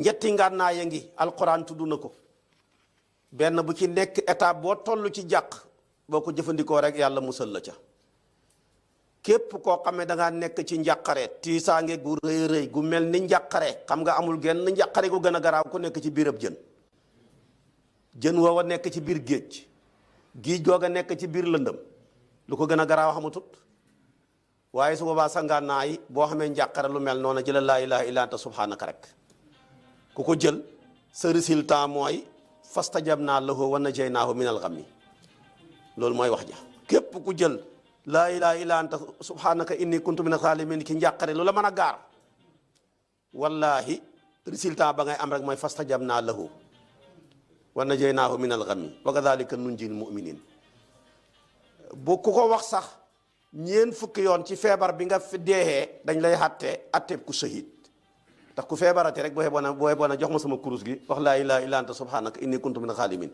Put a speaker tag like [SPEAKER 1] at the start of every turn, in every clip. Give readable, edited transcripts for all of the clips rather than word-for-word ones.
[SPEAKER 1] ñetti ngànnaay ngi alquran tudd na ko benn bu ci nekk étape boo toll ci jàq boo ko jëfandikoo rek yàlla musal la ca képp koo xam ne da ngaa nekk ci njàqare tiisaange gu rëy rëy gu mel ni njàqare xam nga amul genn njàqare gu gën a garaaw ku nekk ci biirab jën woowa nekk ci biir géej googa nekk ci biir lëndëm lu ko gën a garaaw xamutut waaye su boobaa sa ngànnaay boo xamee njàqare lu mel noonu jëlal laa ilaaha illa anta subhanaka rek ku ko jël sa résultat mooy fastajabnaa lahu wa najaynaahu minal ghammi loolu mooy wax ja képp ku jël laa ilaaha illa anta subhanaka inni kuntu minaz zaalimiin ki njàqare lu la mën a gaar wallahi résultat ba ngay am rek mooy fastajabnaa lahu wa najaynaahu minal ghammi wa kadhalika nunjil mu'minin bu ku ko wax sax ñeen fukki yoon ci feebar bi nga fi deexee dañ lay atteeb ku shahid ndax ku feebarate rek boo yeboon a jox ma sama kurus gi wax laa ilaaha illa anta subhanaka inni kuntu minaz zalimin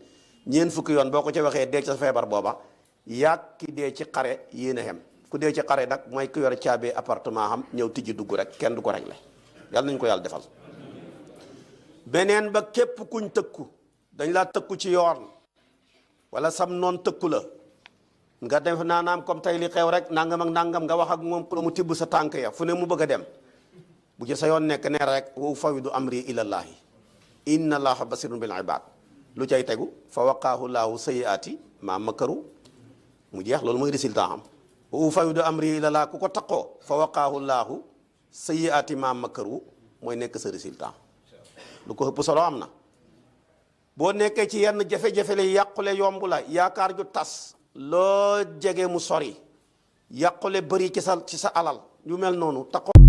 [SPEAKER 1] ñeen fukki yoon boo ko ca waxee dee ca feebar booba yaag ki dee ci xare yéen a xem ku dee ci xare nag mooy ku yor caabee appartement xam ñëw tijji dugg rek kenn du ko réglé yàlla nañu ko yàlla defal beneen ba képp kuñ tëkku dañ laa tëkku ci yoon wala sam noon tëkku la nga def naanaam comme tey li xew rek nangam ak nangam nga wax ak moom pour mu tibb sa tànk ya fu ne mu bëgg a dem bu ci sa yoon nekk ne rek wa ufawidu amri ilallahi inna allaha basirun bil ibad lu cay tegu fa waqaahu laahu sayyiati ma makaru mu jeex loolu mooy résultat am wa ufawidu amri ilallah ku ko taqoo fa waqaahu laahu sayyiati ma makaru mooy nekk sa résultat lu ko ëpp solo am na boo nekkee ci yenn jafe-jafe la yàqule yomb la yaakaar ju tas loo jege mu sori yàqule bëri ci sa alal yu mel noonu taqoo